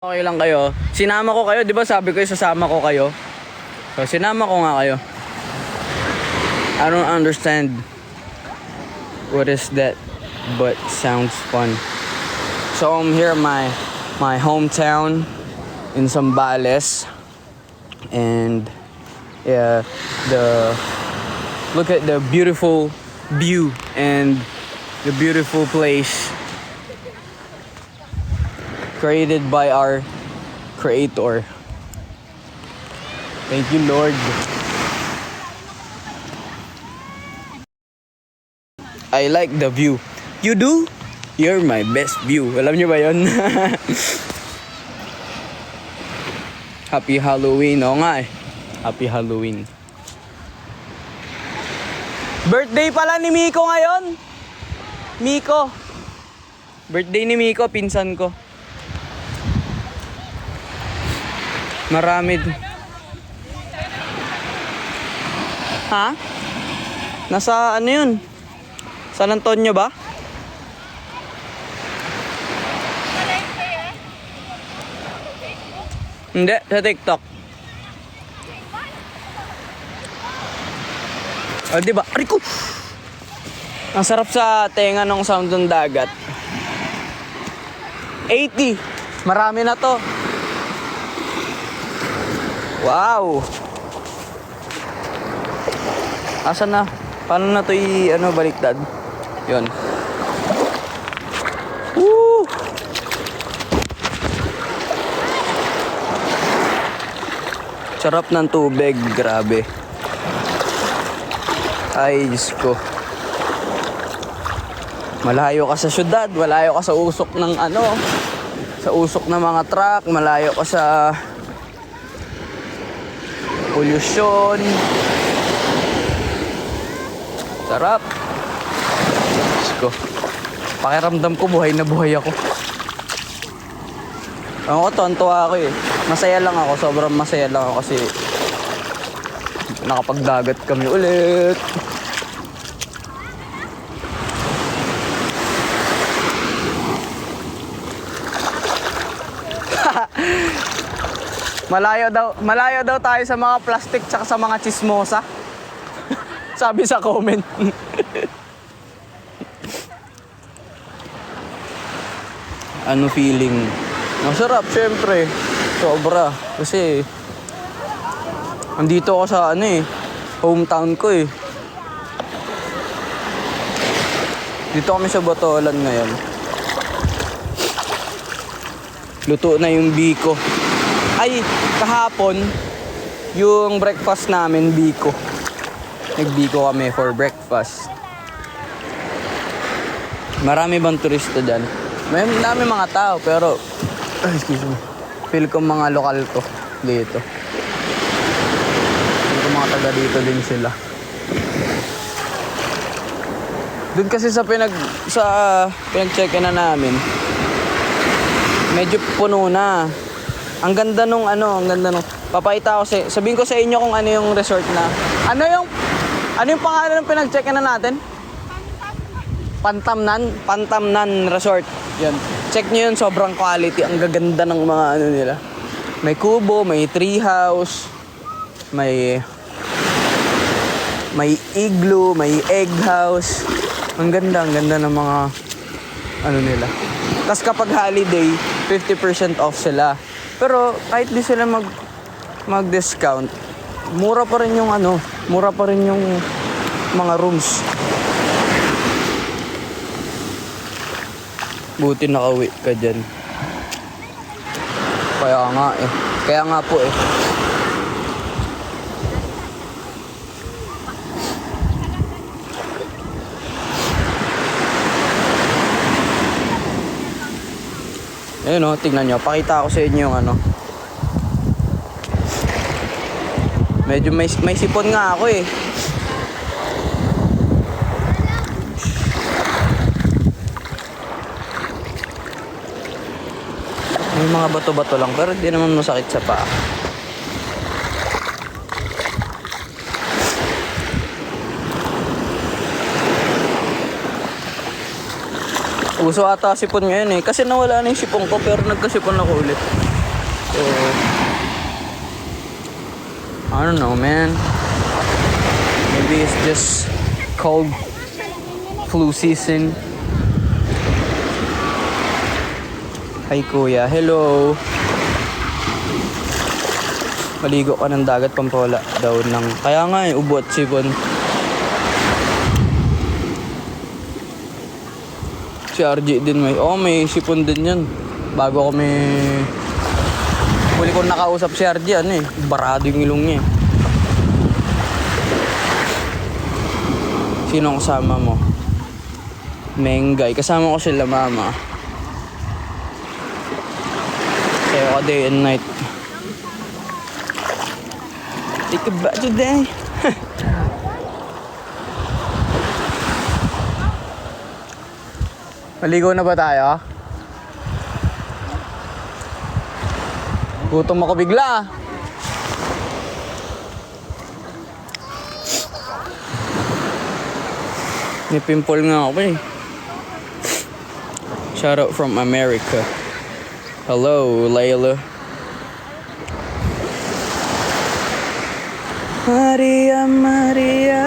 Okay lang kayo. Sinama ko kayo, 'di ba? Sabi ko sasama ko kayo. So sinama ko nga kayo. I don't understand what is that, but sounds fun. So I'm here in my hometown in Zambales, and yeah, look at the beautiful view and the beautiful place created by our Creator. Thank you, Lord. I like the view. You do? You're my best view. Alam niyo ba yun? Happy Halloween. Oo nga eh. Happy Halloween. Birthday pala ni Miko ngayon. Miko. Birthday ni Miko, pinsan ko. Marami. Ha? Nasa ano yun? San Antonio ba? Hindi, sa TikTok. O, diba? Ariko! Ang sarap sa tenga ng sound ng dagat. 80. Marami na to. Wow! Asan na? Paano na to baliktad? Yun. Woo! Sarap ng tubig, grabe. Ay, Diyos ko. Malayo ka sa syudad, malayo ka sa usok ng sa usok ng mga truck, malayo ka sa pollution. Sarap. Diyos ko. Pakiramdam ko buhay na buhay ako. Ako, tuwan-tuwa ako eh. Masaya lang ako, sobrang masaya lang ako kasi nakapagdagat kami ulit. Malayo daw tayo sa mga plastic tsaka sa mga chismosa. Sabi sa comment. Ano feeling? Masarap syempre. Sobra. Kasi andito ako sa hometown ko eh. Dito kami sa Botolan ngayon. Luto na yung biko. Ay, kahapon, yung breakfast namin, biko. Nagbiko kami for breakfast. Marami bang turista dyan? May dami mga tao, pero excuse me. Feel ko mga lokal to dito. Feel ko mga taga dito din sila. Doon kasi sa pinag-check-in na namin, medyo puno na. Ang ganda nung papakita ko sabihin ko sa inyo kung ano yung resort na. Ano yung pangalan ng pinag-check-in na natin? Pantamnan Resort. Yan. Check nyo yun, sobrang quality. Ang gaganda ng mga nila. May kubo, may tree house, may igloo, may egg house. Ang ganda ng mga nila. Tapos kapag holiday, 50% off sila. Pero kahit di sila mag-discount, mura pa rin yung mga rooms. Buti nakauwi ka dyan. Kaya nga po eh. Ayun o, tingnan nyo. Pakita ko sa inyo yung medyo may sipon nga ako eh. May mga bato-bato lang pero hindi naman masakit sa paa. Uso ata sipon ngayon eh. Kasi nawala na yung sipon ko pero nagkasipon ako ulit. So, I don't know, man. Maybe it's just cold flu season. Hi kuya, hello. Maligo ka ng dagat, pampawala daw ng... Kaya nga ubo at sipon. Si RJ din may sipon din yan. Bago kami... Huli ko nakausap si RJ, barado yung ilong niya. Sino ang kasama mo? Mengay. Kasama ko sila mama. Kaya ka day and night. Take a bath today. Maligo na ba tayo? Gutom ako bigla. May pimple nga ako eh. Shout out from America. Hello, Layla. Maria, Maria.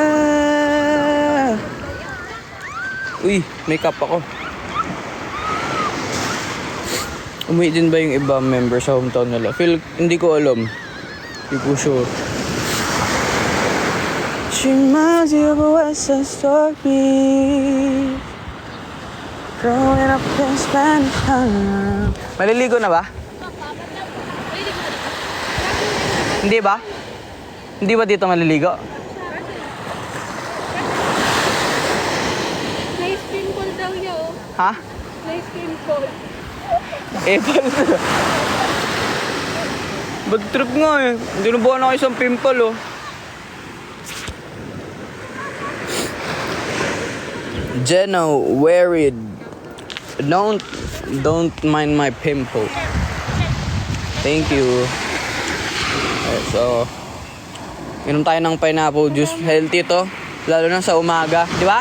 Uy, may cup ako. Umuwi din ba yung iba member sa hometown nila? Hindi ko alam. Hindi ko sure. She reminds you of a West Side Story. Growing up in Spanish Town. Maliligo na ba? Hindi ba? Hindi ba dito maliligo? Nice pimple daw yun. Ha? Nice pimple. Bal. Bad trip nga eh. Hindi na buwan ako isang pimple oh. Jenna, worried. Don't mind my pimple. Thank you. Okay, so inom tayo ng pineapple juice. Healthy to. Lalo na sa umaga. Di ba?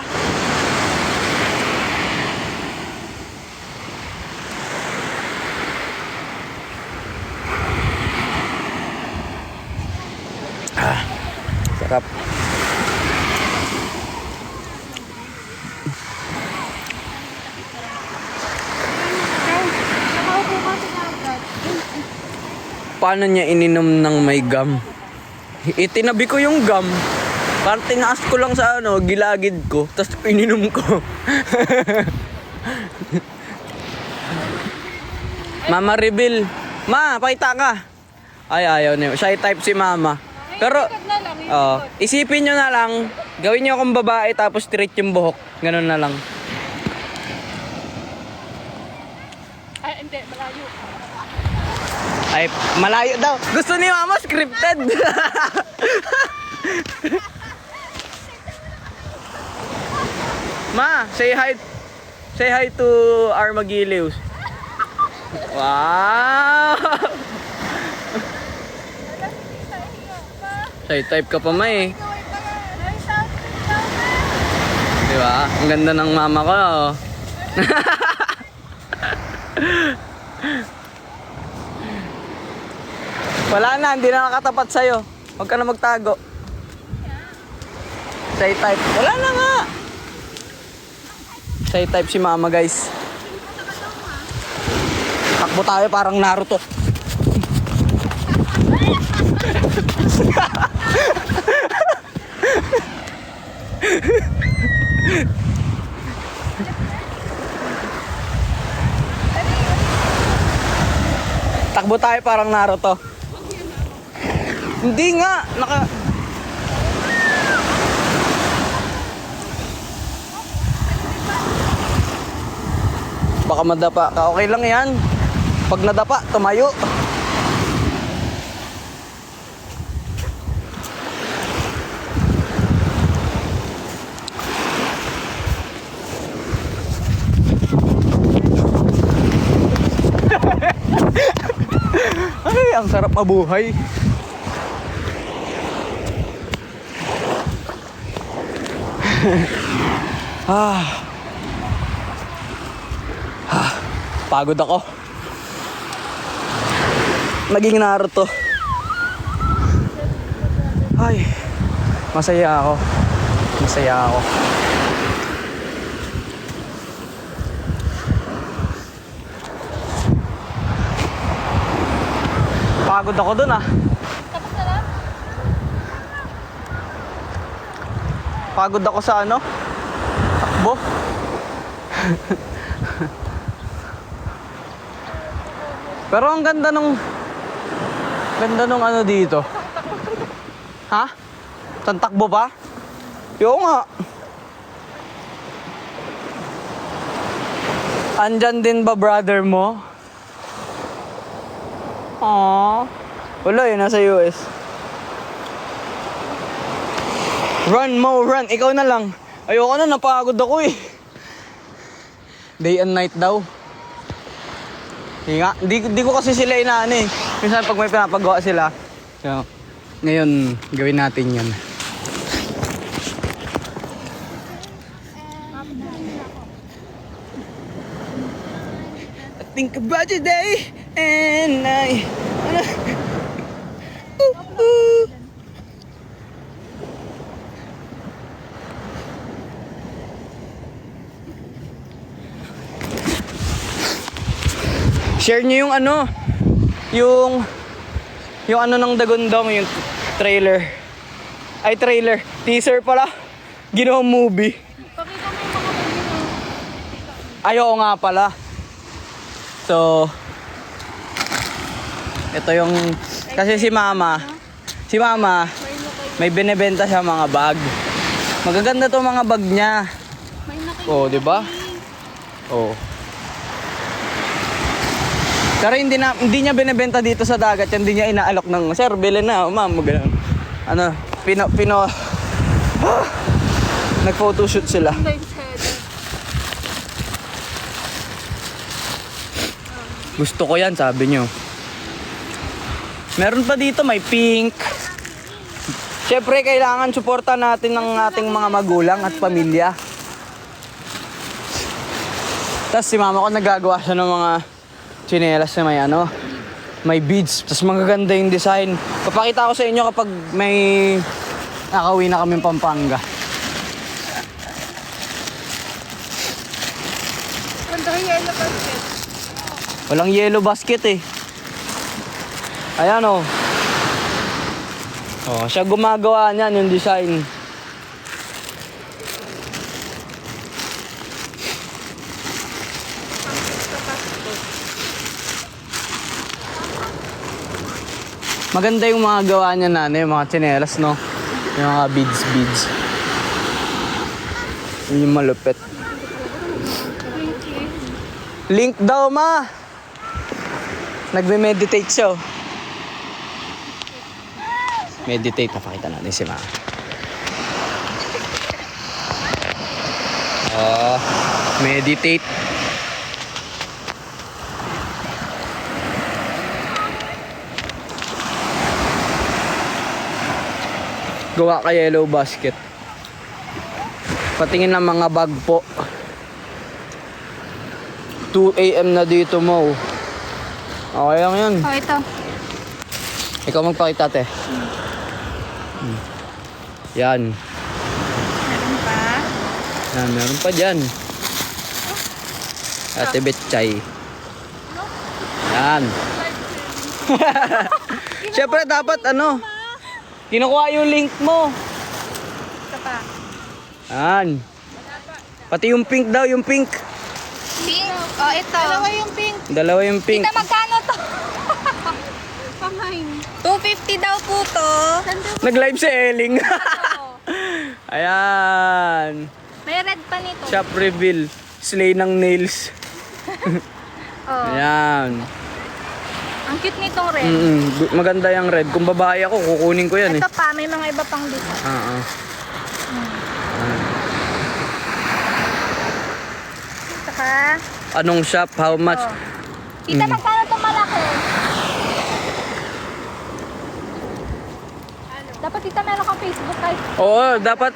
Sarap. Paano niya ininom ng may gum? Itinabi ko yung gum. Parang tinaas ko lang sa gilagid ko. Tapos ininom ko. Mama reveal. Ma, pakita ka. Ay, ayaw niyo. Shy type si mama. Pero, isipin nyo na lang. Gawin nyo akong babae tapos straight yung buhok. Ganun na lang. Ay, hindi. Malayo. Ay, malayo daw. Gusto ni mama scripted. Ma, say hi. Say hi to Armagilius. Wow. Say type ka pa ma eh. Diba? Ang ganda ng mama ko. Oh. Wala na, hindi na nakatapat sa'yo. Huwag ka na magtago. Say type. Wala na nga. Say type si mama guys. Takbo tayo parang Naruto. Takbo tayo parang Naruto. Hindi nga, baka madapa ka. Okay lang yan. Pag nadapa, tumayo. Ay, ang sarap mabuhay. Pagod ako. naging Naruto. Ay, masaya ako. Masaya ako. Pagod ako dun ah. Tapos na lang? Pagod ako sa ano? Takbo. Pero ang ganda nung ano dito. Ha? Tantakbo pa? Yo nga. Andyan din ba brother mo? Aww. Wala yun, nasa US. Run Mo, run. Ikaw na lang. Ayoko na, napagod ako eh. Day and night daw. Hindi ko kasi sila inaano eh. Minsan pag may pinapagawa sila. So, ngayon, gawin natin yun. I think about your day and night. Ooh, ooh. Share nyo yung ano, yung ano ng Dagundong, yung trailer. Ay, trailer. Teaser pala. Ginawang movie. Pakita mo yung mga movie mo. Ayoko nga pala. So, ito yung, kasi si mama, may binebenta siya mga bag. Magaganda to mga bag niya. May nakita. Oh, di ba? Oh. Pero hindi niya binebenta dito sa dagat, hindi niya inaalok ng, sir, bilhin na, ma'am, ganun. Ano, nag-photoshoot sila. Gusto ko yan, sabi niyo. Meron pa dito, may pink. Siyempre, kailangan suporta natin ng ating mga magulang at pamilya. Tapos si mama ko nagagawa siya ng mga tsinelas na may ano, may beads. Tapos magaganda yung design. Papakita ko sa inyo kapag may nakauwi na kami Pampanga. Yellow basket. Walang yellow basket eh. Ayan oh. Oh, siya gumagawa niyan yung design. Maganda yung mga gawa niya nanay, yung mga tsinelas, no? Yung mga beads. Yung malupit. Link daw, ma! Nagme-meditate siya, oh. Meditate, papakita natin si ma. Oh, meditate. Gawa ka yellow basket. Patingin ng mga bag po. 2 AM na dito mo. Okay lang yan. Oh, ito. Ikaw magpakita, te. Yan. Meron pa. Yan, meron pa dyan. Ate Betchay. Yan. Siyempre dapat ano, kinukuha yung link mo. Ito pa. Yan. Pati yung pink daw, yung pink. Pink? Oh, ito. Dalawa yung pink. Dalawa yung pink. Kita magkano to? Pamain. 250 daw po to. Nag-live si Eling. Ayan. May red pa nito. Shop reveal. Slay ng nails. Oh. Ayan. Ang cute nitong red. Maganda yung red. Kung babae ako, kukunin ko yan eh. Ito pa, may mga iba pang design. Saka, Anong shop? How much? oh. Tita, magkano itong malaki? Dapat tita meron kang Facebook kahit Oo, dapat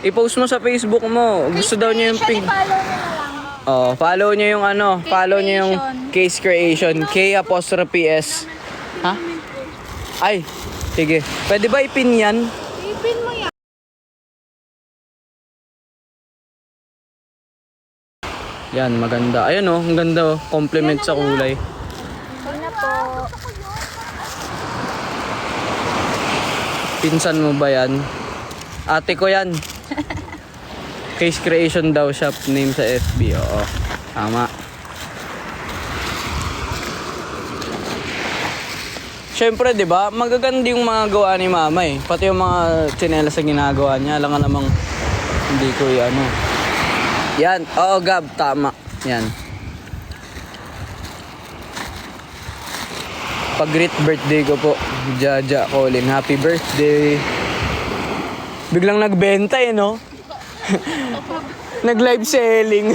i-post mo sa Facebook mo. Gusto daw niya yung pink. I-follow nyo na lang. Oh, follow niyo yung ano, follow niyo yung Creation. Case Creation. K apostrophe S. Ha? Ay, sige. Pwede ba ipin yan? Ipin mo yan. Yan, maganda. Ayan oh, ang ganda oh. Compliment sa kulay. Ipin na po. Pinsan mo ba yan? Ate ko yan. Case Creation daw shop name sa FB. Oo, tama. Siyempre, di ba? Magaganda yung mga gawa ni mama eh. Pati yung mga tsinelas na ginagawa niya. Alam nga namang hindi ko ano. Yan. Oo, Gab. Tama. Yan. Pag-greet birthday ko po. Jaja Colin. Happy birthday. Biglang nagbenta eh, no? Nag-live selling.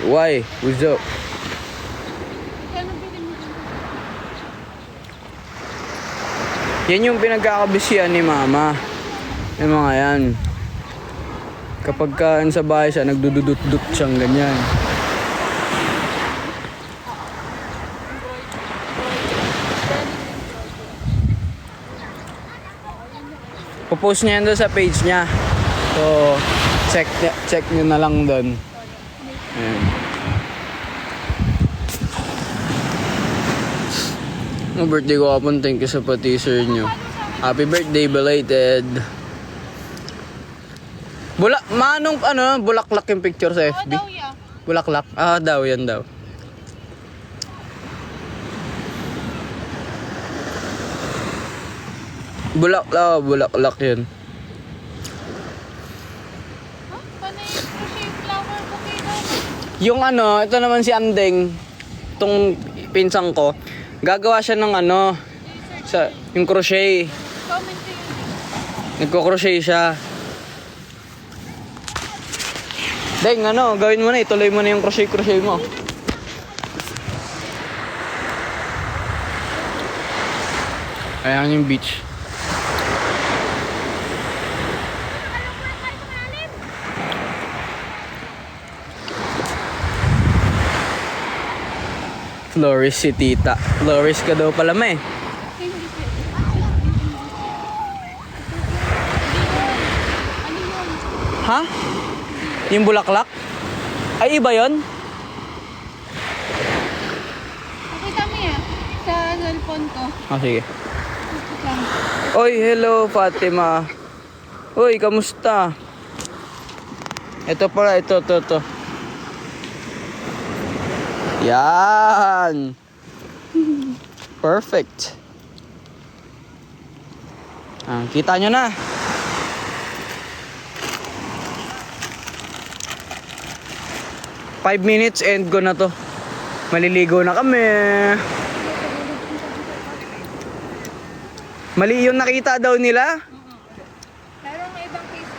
Why? What's up? Kano bilhin mo? Yan yung pinagkakabisihan ni mama. Yung mga yan. Kapag kaan sa bahay siya, nagdududut-dut siyang ganyan. Popost niya yan doon sa page niya. So, check nyo na lang doon. Ayan. Ang birthday ko kapon, thank you sa pa-teaser nyo. Happy birthday, belated. Manong bulaklak yung picture sa Oo FB? daw yan. Bulaklak? Ah, daw, yan daw. Bulaklak yun. Huh? Paano yung crochet flower bouquet daw? Yung ito naman si Andeng, tong pinsang ko, gagawa siya ng yung crochet. Comment to yun. Nagko-crochet siya. Deng, gawin mo na, ituloy mo na yung crochet mo. Ayan yung beach. Floris si tita. Floris ka daw pala ma eh. Hindi pwede. Ano yun? Ha? Yung bulaklak? Ay, iba yon? Nakita mo yan sa cellphone ko. Ah, sige. Ito. Oy, hello Fatima. Oy, kamusta? Ito pala, ito. Yan. Perfect. Kita nyo na. Five minutes and go na to. Maliligo na kami. Mali yung nakita daw nila. Pero may ibang case.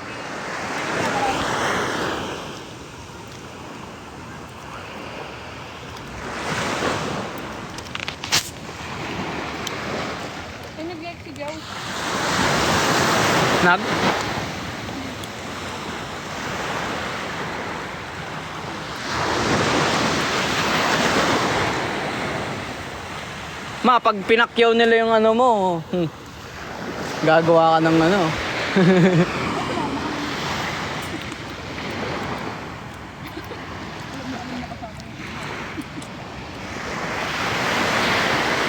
Ay, nag-exigaw. Nag? Ma, pag pinakyaw nila yung mo, gagawa ka ng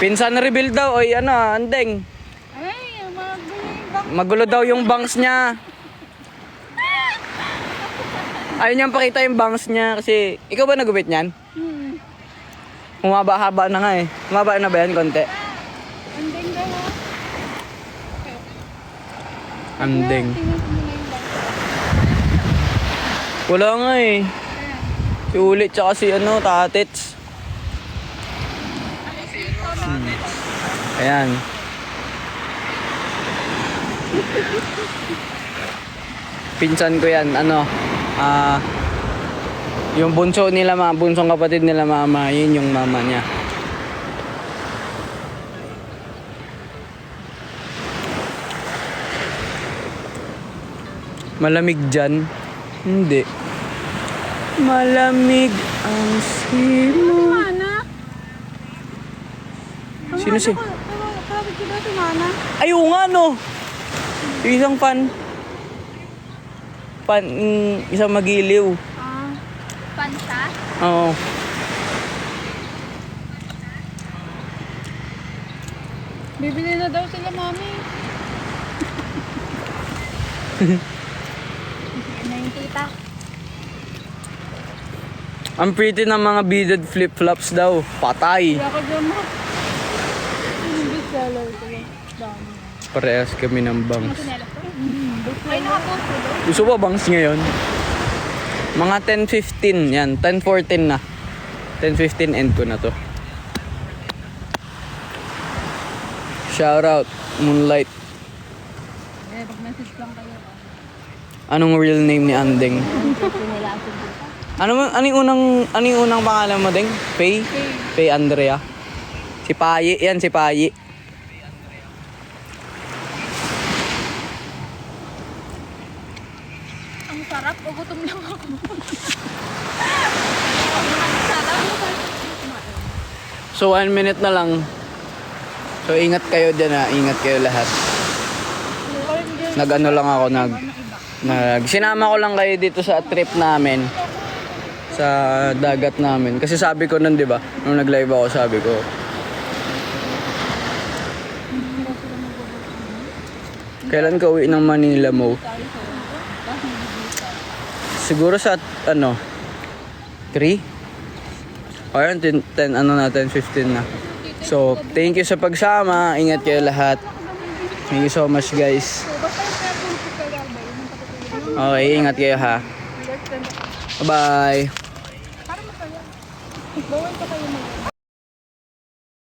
Pinsan reveal daw, oy Andeng. Ay, magulo yung bang. Magulo daw yung bangs niya. Ayaw niyang pakita yung bangs niya kasi, ikaw ba nagupit niyan? Humaba-haba na nga eh. Humaba na ba yan konti? Andeng daw ha. Andeng. Tingnan mo na yung bang. Wala nga eh. Si Ulit tsaka si Tatits. Ayan. Pinsan ko yan, yung bunso nila bunsong kapatid nila mama, yun yung mama niya. Malamig dyan? Hindi. Malamig ang simo. Mana? Sino si? Tawag ko ba si Mana? Ay, oo nga no. Yung isang fan. Isang magiliw. Ah. Pan siya? Oo. Bibili na daw sila, mami. Na yung tita. Ang pretty ng mga beaded flip-flops daw. Patay. Kaya ka dyan mo. Yung big seller ko lang. Dami. Parehas kami ng bangs. Sinela ko? Ay, nakapost ko daw. Gusto ba bangs ngayon? Mga 10:15 yan. 10:14 na. 10:15 end ko na to. Shout out, Moonlight. Eh, pag-message lang kayo. Anong real name ni Andeng? Sinela ako dito. Ano yung unang pangalan mo, Deng? Faye? Faye Andrea. Si Payi, yan si Payi. Ang sarap. O, gutom lang ako. Ang sarap. So 1 minute na lang. So ingat kayo dyan ha, ingat kayo lahat. Nag-ano lang ako, sinama ko lang kayo dito sa trip namin. Sa dagat namin. Kasi sabi ko nun, di ba? Nung nag-live ako, sabi ko. Kailan ka uwi ng Manila mo? Siguro sa, 3? O yun, 10, 15 na. So, thank you sa pagsama. Ingat kayo lahat. Thank you so much, guys. Okay, ingat kayo ha. Bye-bye. Para masaya. Bawal pa kayo mag-